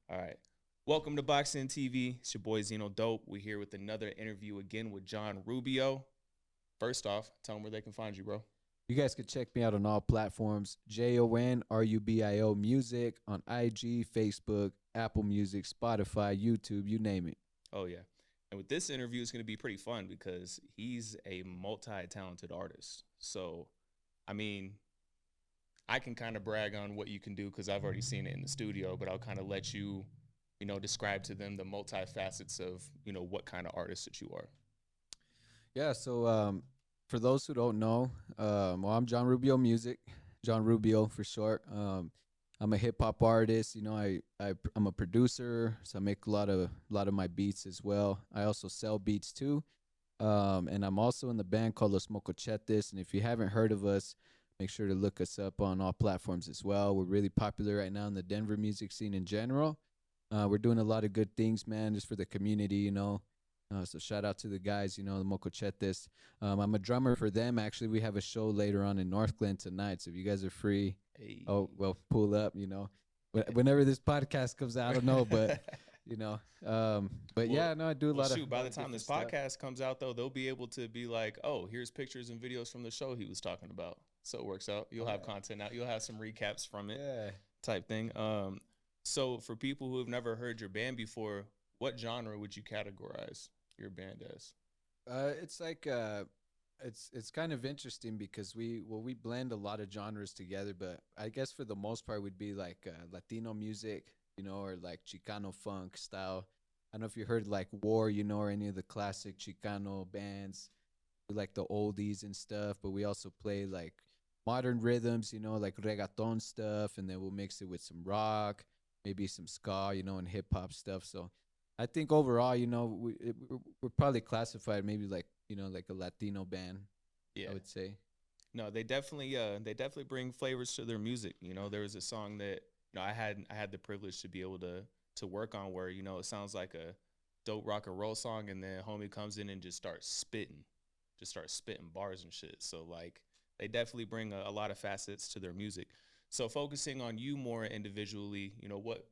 All right. Welcome to Boxing TV. It's your boy Zeno Dope. We're here with another interview again with Jon Rubio. First off, tell them where they can find you, bro. You guys can check me out on all platforms. JONRUBIO Music on IG, Facebook, Apple Music, Spotify, YouTube, you name it. Oh, yeah. And with this interview, it's going to be pretty fun because he's a multi talented artist. So, I mean, I can kind of brag on what you can do because I've already seen it in the studio, but I'll kind of let you, describe to them the multifacets of, what kind of artist that you are. Yeah, so for those who don't know, well, I'm Jon Rubio Music, Jon Rubio for short. I'm a hip hop artist. I'm a producer, so I make a lot of my beats as well. I also sell beats too. And I'm also in the band called Los Mocochetes. And if you haven't heard of us, make sure to look us up on all platforms as well. We're really popular right now in the Denver music scene in general. We're doing a lot of good things, man, just for the community. So shout out to the guys, the Mocochetes. I'm a drummer for them. Actually, we have a show later on in Northglenn tonight. So if you guys are free, Hey. oh well, pull up. Whenever this podcast comes out, I don't know, but you know. But Well, yeah, no, I do a well, lot of shoot. a By lot the of time different this stuff. podcast comes out, though, they'll be able to be like, "Oh, here's pictures and videos from the show he was talking about." So it works out. You'll have content out. You'll have some recaps from it, Yeah. type thing. So for people who have never heard your band before, what genre would you categorize your band as? It's like it's kind of interesting because we blend a lot of genres together, but I guess for the most part would be like Latino music, or like Chicano funk style. I don't know if you heard like War, or any of the classic Chicano bands. We like the oldies and stuff, but we also play like modern rhythms, like reggaeton stuff, and then we'll mix it with some rock, maybe some ska, and hip hop stuff. So I think overall, we're probably classified maybe like like a Latino band. I Yeah. would say. No, they definitely bring flavors to their music. There was a song that I had the privilege to be able to work on where it sounds like a dope rock and roll song, and then homie comes in and just starts spitting bars and shit. So like they definitely bring a lot of facets to their music. So focusing on you more individually,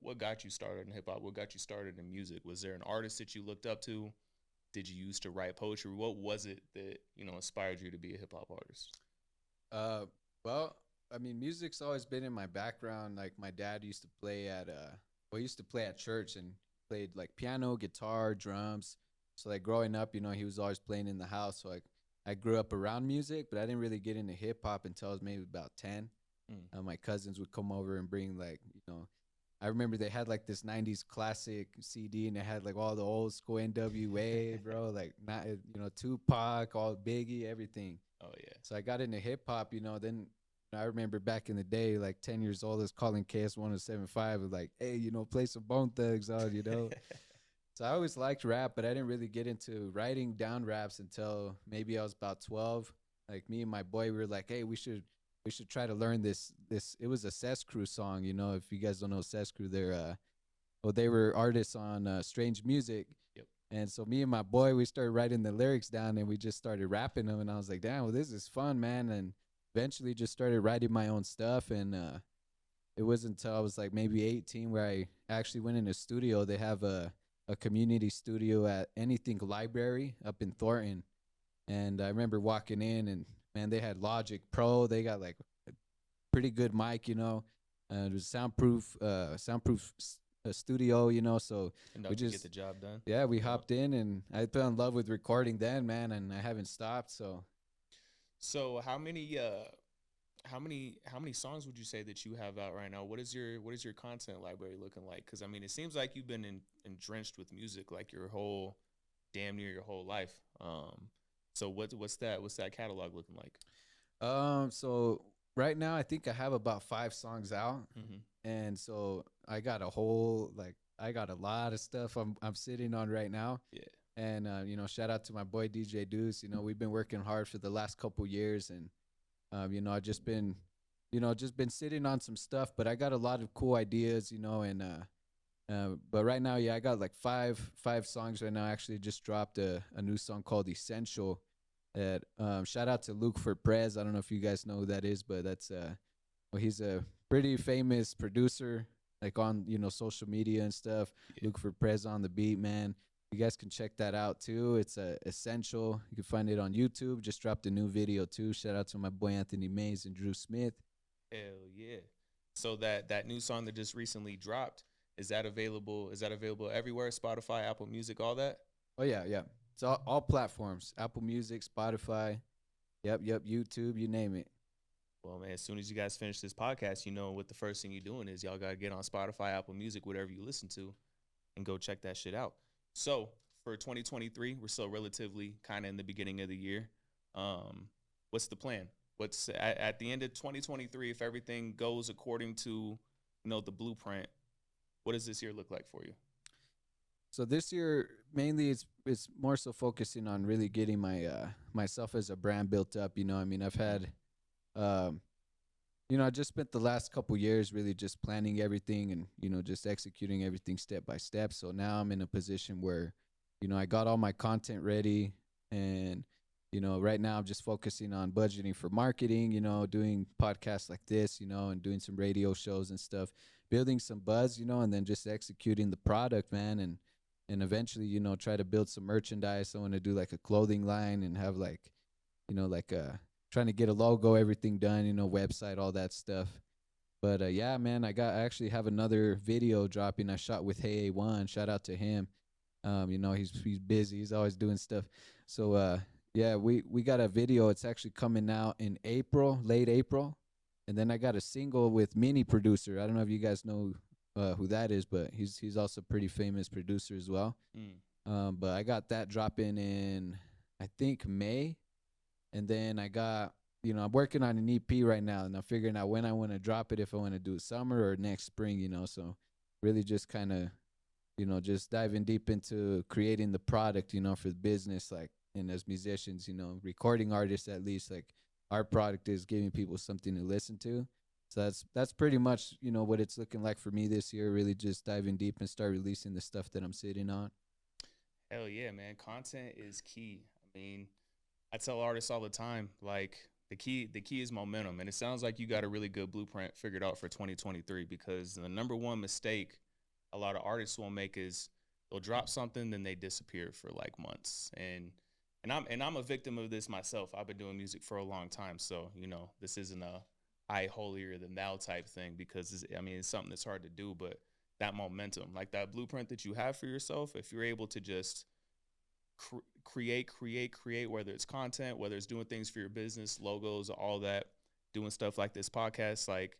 what got you started in hip hop? What got you started in music? Was there an artist that you looked up to? Did you used to write poetry? What was it that inspired you to be a hip hop artist? Uh, well, I mean, music's always been in my background. Like my dad used to play he used to play at church and played like piano, guitar, drums. So like growing up, he was always playing in the house. So I grew up around music, but I didn't really get into hip hop until I was maybe about 10. Mm. My cousins would come over and bring like, I remember they had like this 90s classic CD and it had like all the old school NWA, bro, like not, Tupac, all Biggie, everything. Oh yeah. So I got into hip hop, then I remember back in the day, like 10 years old, I was calling KS 1075, like, hey, play some Bone Thugs on. So I always liked rap, but I didn't really get into writing down raps until maybe I was about 12. Like me and my boy, we were like, hey, we should try to learn this. It was a Cess Crew song, if you guys don't know Cess Crew, they were artists on Strange Music. Yep. And so me and my boy, we started writing the lyrics down and we just started rapping them. And I was like, damn, well, this is fun, man. And eventually just started writing my own stuff. And it wasn't until I was like maybe 18 where I actually went in a studio. They have a community studio at Anything Library up in Thornton. And I remember walking in and man, they had Logic Pro. They got like a pretty good mic. It was soundproof studio, so we Enough to get just the job done. yeah, we Yep. hopped in and I fell in love with recording then, man, and I haven't stopped. So So how many songs would you say that you have out right now? What is your content library looking like? Because I mean, it seems like you've been in drenched with music like your whole damn near your whole life. So what's that catalog looking like? so right now I think I have about 5 songs out. Mm-hmm. And so I got a lot of stuff I'm sitting on right now. Yeah. And shout out to my boy DJ Deuce. We've been working hard for the last couple years and I just been sitting on some stuff, but I got a lot of cool ideas, and but right now, yeah, I got like five songs right now. I actually just dropped a new song called Essential. That shout out to Luke for Prez. I don't know if you guys know who that is, but that's well, he's a pretty famous producer. like on social media and stuff. Yeah. Look for Prez on the Beat, man. You guys can check that out too. It's essential. You can find it on YouTube. Just dropped a new video too. Shout out to my boy Anthony Mays and Drew Smith. Hell yeah. So that new song that just recently dropped, is that available? Is that available everywhere? Spotify, Apple Music, all that? Oh yeah, yeah. It's all platforms. Apple Music, Spotify. Yep. YouTube. You name it. Well, man, as soon as you guys finish this podcast, you know what the first thing you're doing is y'all gotta get on Spotify, Apple Music, whatever you listen to, and go check that shit out. So for 2023, we're still relatively kind of in the beginning of the year. Um, what's the plan? What's at the end of 2023? If everything goes according to the blueprint, what does this year look like for you? So this year, mainly it's more so focusing on really getting my myself as a brand built up. I mean, I've had, um, I just spent the last couple years really just planning everything and just executing everything step by step. So now I'm in a position where, I got all my content ready, and right now I'm just focusing on budgeting for marketing. Doing podcasts like this, and doing some radio shows and stuff, building some buzz, and then just executing the product, man, and eventually, try to build some merchandise. I want to do like a clothing line and have like, like trying to get a logo, everything done, website, all that stuff. But yeah, man, I actually have another video dropping. I shot with Hey A1. Shout out to him. He's busy. He's always doing stuff. So yeah, we got a video. It's actually coming out in April, late April. And then I got a single with Mini Producer. I don't know if you guys know who that is, but he's also a pretty famous producer as well. Mm. But I got that dropping in, I think, May. And then I got, I'm working on an EP right now, and I'm figuring out when I want to drop it, if I want to do it summer or next spring, So really just kind of, just diving deep into creating the product, for the business, like, and as musicians, recording artists, at least, like, our product is giving people something to listen to. So that's pretty much, what it's looking like for me this year. Really just diving deep and start releasing the stuff that I'm sitting on. Hell yeah, man. Content is key. I mean, I tell artists all the time, like the key is momentum. And it sounds like you got a really good blueprint figured out for 2023, because the number one mistake a lot of artists will make is they'll drop something, then they disappear for like months. And I'm a victim of this myself. I've been doing music for a long time, so this isn't a I holier than thou type thing, because it's something that's hard to do, but that momentum, like that blueprint that you have for yourself, if you're able to just create, whether it's content, whether it's doing things for your business, logos, all that, doing stuff like this podcast, like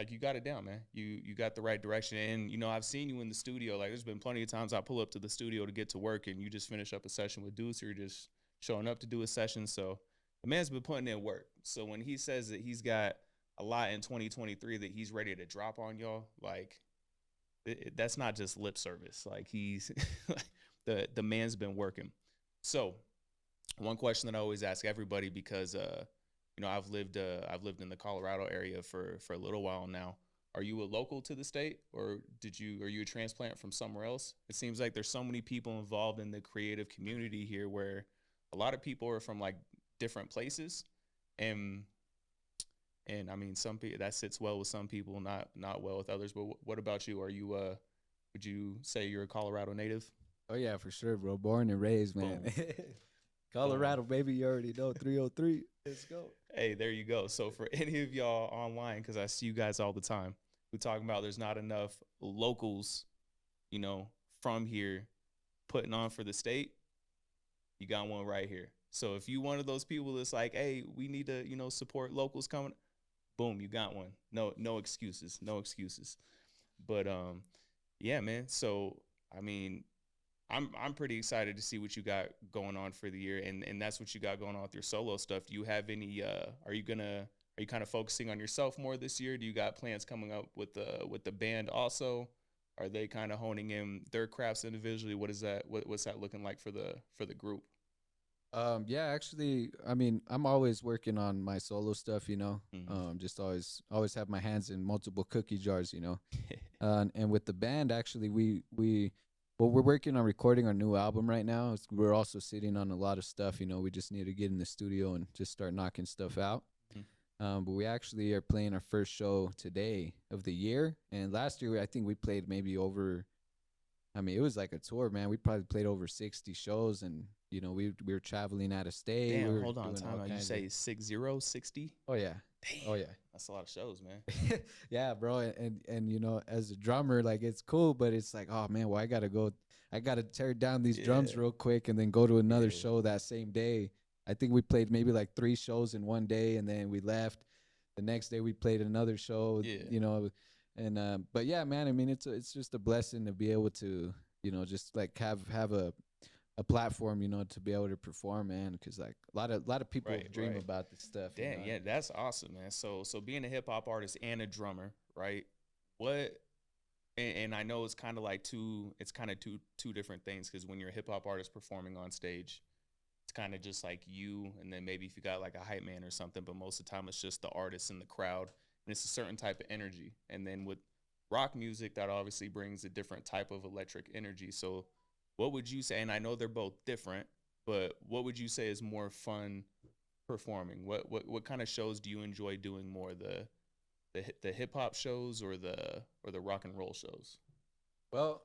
you got it down, man. You got the right direction. And I've seen you in the studio. Like, there's been plenty of times I pull up to the studio to get to work, and you just finish up a session with Deuce, or you're just showing up to do a session. So the man's been putting in work. So when he says that he's got a lot in 2023 that he's ready to drop on y'all, like, that's not just lip service. Like, he's the man's been working. So one question that I always ask everybody, because I've lived in the Colorado area for a little while now. Are you a local to the state, or are you a transplant from somewhere else? It seems like there's so many people involved in the creative community here, where a lot of people are from like different places, and I mean, some people that sits well with some people, not well with others. But what about you? Are you would you say you're a Colorado native? Oh yeah, for sure, bro. Born and raised, man. Boom. Colorado, Boom. baby. You already know 303. Let's go. Hey, there you go. So for any of y'all online, because I see you guys all the time, who talking about there's not enough locals, from here putting on for the state, you got one right here. So if you one of those people that's like, hey, we need to, support locals coming, boom, you got one. No excuses, no excuses. But yeah, man. So I mean, I'm pretty excited to see what you got going on for the year, and that's what you got going on with your solo stuff. Do you have any? Are you kind of focusing on yourself more this year? Do you got plans coming up with the band also? Are they kind of honing in their crafts individually? What is that? What's that looking like for the group? Yeah, actually, I mean, I'm always working on my solo stuff, Mm-hmm. just always have my hands in multiple cookie jars. And with the band, actually, well, we're working on recording our new album right now. We're also sitting on a lot of stuff. We just need to get in the studio and just start knocking stuff out. But we actually are playing our first show today of the year. And last year, I think we played maybe over. I mean, it was like a tour, man. We probably played over 60 shows, and we were traveling out of state. We Damn, were hold on, doing time all out. You kinds of. say 60? Oh yeah, Damn, oh yeah. that's a lot of shows, man. Yeah, bro. And as a drummer, like it's cool, but it's like, oh man, well I gotta tear down these drums Yeah, real quick and then go to another yeah, show that same day. I think we played maybe like 3 shows in one day, and then we left. The next day we played another show, yeah. and but yeah, man. I mean, it's just a blessing to be able to just like have a platform, to be able to perform, man. Because like a lot of people Right, dream right. about this stuff. Damn, yeah, that's awesome, man. So being a hip hop artist and a drummer, right? What and I know it's kind of like two different things because when you're a hip hop artist performing on stage, it's kind of just like you, and then maybe if you got like a hype man or something, but most of the time it's just the artist and the crowd, and it's a certain type of energy. And then with rock music, that obviously brings a different type of electric energy. So, what would you say? And I know they're both different, but what would you say is more fun performing? What kind of shows do you enjoy doing more? The hip hop shows or the rock and roll shows? Well,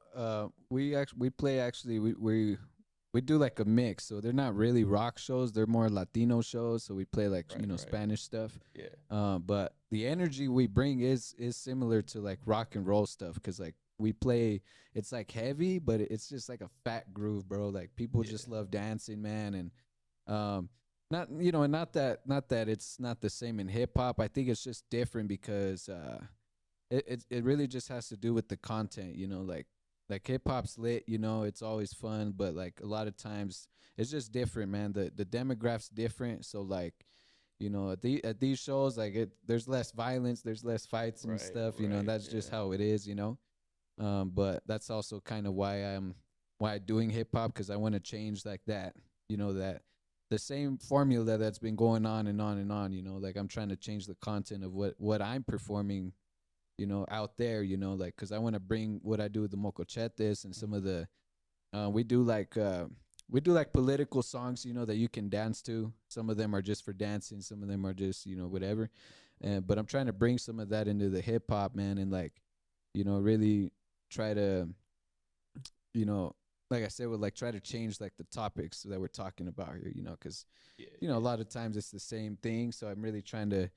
we play actually we do like a mix. So they're not really rock shows; they're more Latino shows. So we play like Right, right. Spanish stuff. Yeah. But the energy we bring is similar to like rock and roll stuff because like we play, it's like heavy, but it's just like a fat groove, bro. Like people Yeah. just love dancing, man, and um. Not not that it's not the same in hip hop. I think it's just different because it really just has to do with the content, like hip hop's lit, it's always fun, but like a lot of times it's just different, man. The demograph's different, so like at these shows, like there's less violence, there's less fights and Right, stuff, and right. that's just Yeah. how it is. But that's also kind of why I'm doing hip hop, because I want to change like that, that the same formula that's been going on and on and on, like I'm trying to change the content of what I'm performing, out there, like, cause I want to bring what I do with the mocochetes and some Mhm. of the, we do like, political songs, that you can dance to. Some of them are just for dancing. Some of them are just, whatever. But I'm trying to bring some of that into the hip hop, man. And like, really try to, you know, like I said, would like try to change like the topics that we're talking about here, cause, Yeah, a yeah. lot of times it's the same thing. So I'm really trying to,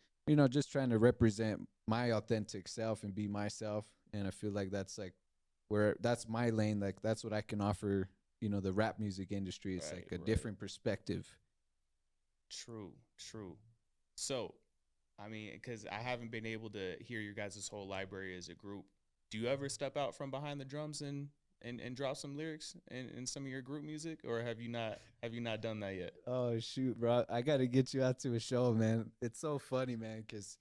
just trying to represent my authentic self and be myself. And I feel like that's like where that's my lane. Like that's what I can offer, the rap music industry. It's Right, like a right. different perspective. True, true. So, I mean, because I haven't been able to hear your guys' whole library as a group. Do you ever step out from behind the drums and drop some lyrics in some of your group music, or have you not done that yet? Oh shoot, bro! I gotta get you out to a show, man. It's so funny, man, because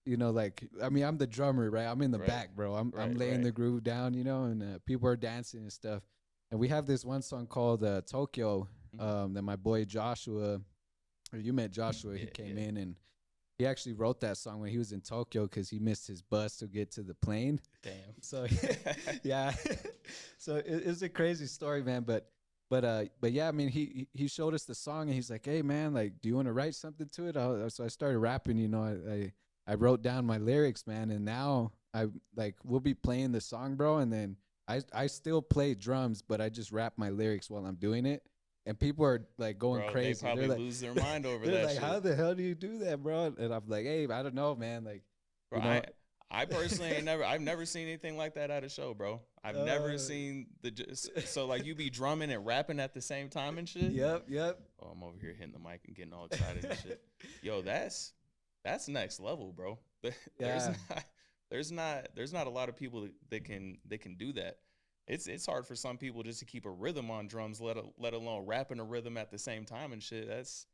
like I mean, I'm the drummer, right? I'm in the Right, back, bro. I'm right, laying right. the groove down, and people are dancing and stuff. And we have this one song called Tokyo, Hmm. that my boy Joshua, or you met Joshua. He Yeah, came yeah. in and he actually wrote that song when he was in Tokyo because he missed his bus to get to the plane. Damn. So yeah, so it's a crazy story, man. But yeah, I mean, he showed us the song and he's like, "Hey, man, like, do you want to write something to it?" So I started rapping. I wrote down my lyrics, man, and now I like we'll be playing the song, bro, and then I still play drums, but I just rap my lyrics while I'm doing it, and people are like going Bro, they crazy. They're probably like, lose their mind over they're that like, "How shit. the hell do you do that, bro?" And I'm like, "Hey, I don't know, man. Like, Bro, you know." I personally ain't never I've never seen anything like that at a show, bro. I've never Uh, seen the so like you be drumming and rapping at the same time and shit. yep, yep. Oh, I'm over here hitting the mic and getting all excited and shit. Yo, that's next level, bro. There's Yeah, not there's not a lot of people that can do that. It's hard for some people just to keep a rhythm on drums, let alone rapping a rhythm at the same time and shit. That's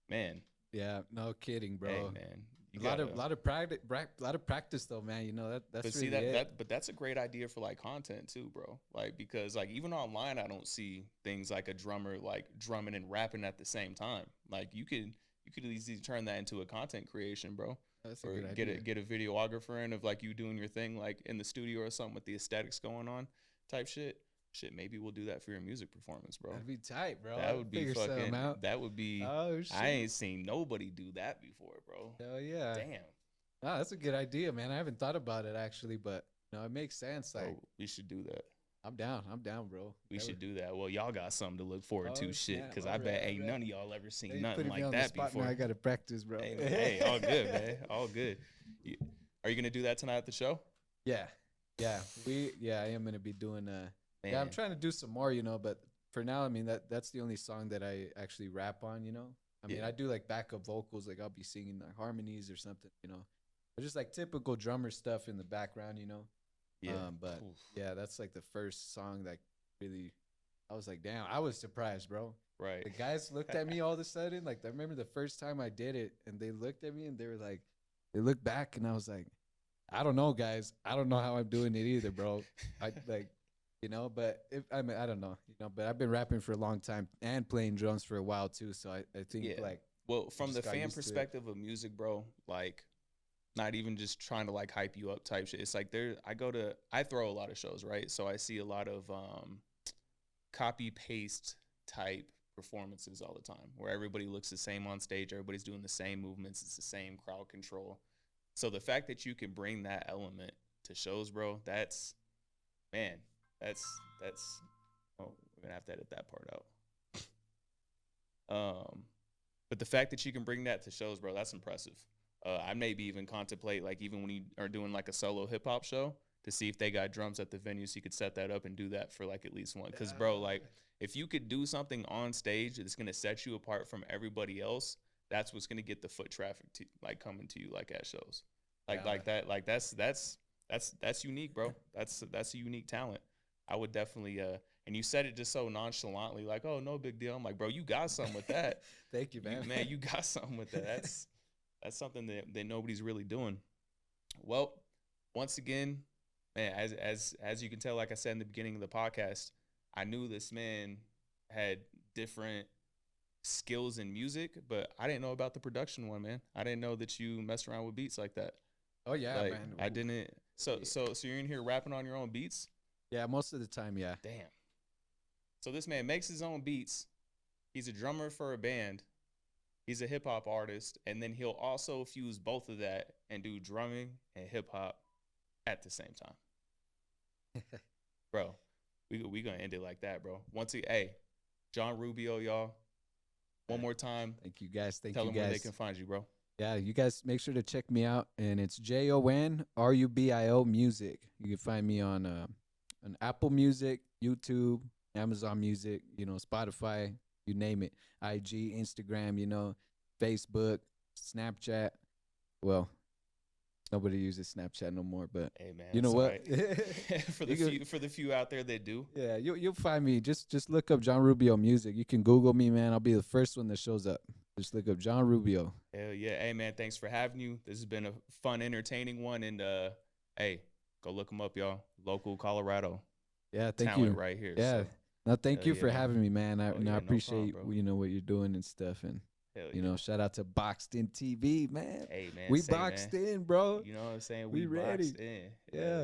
man. yeah. No kidding, Hey bro. man, you A lot of gotta. lot of practice, lot of practice though, man. But That's see really it. but that's a great idea for like content too, bro. Like because like even online, I don't see things like a drummer like drumming and rapping at the same time. Like you could easily turn that into a content creation, bro. That's a Or good idea. get a videographer in of like you doing your thing like in the studio or something with the aesthetics going on, type shit. shit, maybe we'll do that for your music performance, bro. That'd be tight, bro. That would be Figure something fucking. out. That would be. Oh shit. I ain't seen nobody do that before, bro. Hell yeah. Damn. Ah, that's a good idea, man. I haven't thought about it actually, but no, it makes sense. Like, Bro, we should do that. I'm down. I'm down, bro. We That should would- do that. Well, y'all got something to look forward to, Oh, shit. snap. Because All I right, bet all ain't right. none of y'all ever Hey, seen you nothing putting me like on the that spot before. now. I gotta practice, bro. Hey, man, hey, all good, man. All good. Are you gonna do that tonight at the show? Yeah, I am gonna be doing. Man, Yeah, I'm trying to do some more, but for now, I mean that's the only song that I actually rap on. I mean Yeah. I do like backup vocals, like I'll be singing like harmonies or something, but just like typical drummer stuff in the background. Yeah. But Oof. yeah, that's like the first song that really, I was like, damn, I was surprised, bro. Right. The guys looked at me all of a sudden. Like I remember the first time I did it, and they looked at me and they were like, they looked back, and I was like, I don't know, guys. I don't know how I'm doing it either, bro. I like, but if I mean, I don't know, but I've been rapping for a long time and playing drums for a while too. So I think Yeah. like, Well, from just the got fan used to it. perspective of music, bro, like not even just trying to like hype you up type shit. It's like I throw a lot of shows, right? So I see a lot of copy paste type performances all the time where everybody looks the same on stage, everybody's doing the same movements, it's the same crowd control. So the fact that you can bring that element to shows, bro, that's oh, we're gonna have to edit that part out. But the fact that you can bring that to shows, bro, that's impressive. I maybe even contemplate, like, even when you are doing like a solo hip hop show, to see if they got drums at the venue, so you could set that up and do that for like at least one. Because, bro, like, if you could do something on stage that's gonna set you apart from everybody else, that's what's gonna get the foot traffic to like coming to you like at shows, like that. Like that's unique, bro. That's a unique talent. I would definitely and you said it just so nonchalantly, like, oh, no big deal. I'm like, bro, you got something with that. Thank you, man. Man, you got something with that. That's something that nobody's really doing. Well, once again, man, as you can tell, like I said in the beginning of the podcast, I knew this man had different skills in music, but I didn't know about the production one, man. I didn't know that you messed around with beats like that. Oh yeah, Like, man. I didn't. So you're in here rapping on your own beats? Yeah, most of the time, yeah. Damn. So this man makes his own beats. He's a drummer for a band. He's a hip hop artist, and then he'll also fuse both of that and do drumming and hip hop at the same time. Bro, we gonna end it like that, bro. Hey, Jon Rubio, y'all. One more time. Thank you guys. Tell them where they can find you, bro. Yeah, you guys make sure to check me out, and it's JonRubio Music. You can find me on Apple Music, YouTube, Amazon Music, Spotify, you name it. IG, Instagram, Facebook, Snapchat. Well, nobody uses Snapchat no more, but Hey, man, you know what? Right. for the few out there that do. Yeah, you'll find me. Just look up Jon Rubio Music. You can Google me, man. I'll be the first one that shows up. Just look up Jon Rubio. Hell yeah. Hey, man, thanks for having you. This has been a fun, entertaining one. And, hey, go look them up, y'all. Local Colorado. Yeah, thank talent you. right here. Yeah. So, No, thank you for man. having me, man. I Oh, yeah, no appreciate, problem, bro. what you're doing and stuff. And, hell yeah. shout out to Boxed In TV, man. Hey, man. We say, boxed man. in, bro. You know what I'm saying? We ready. Boxed in. Yeah.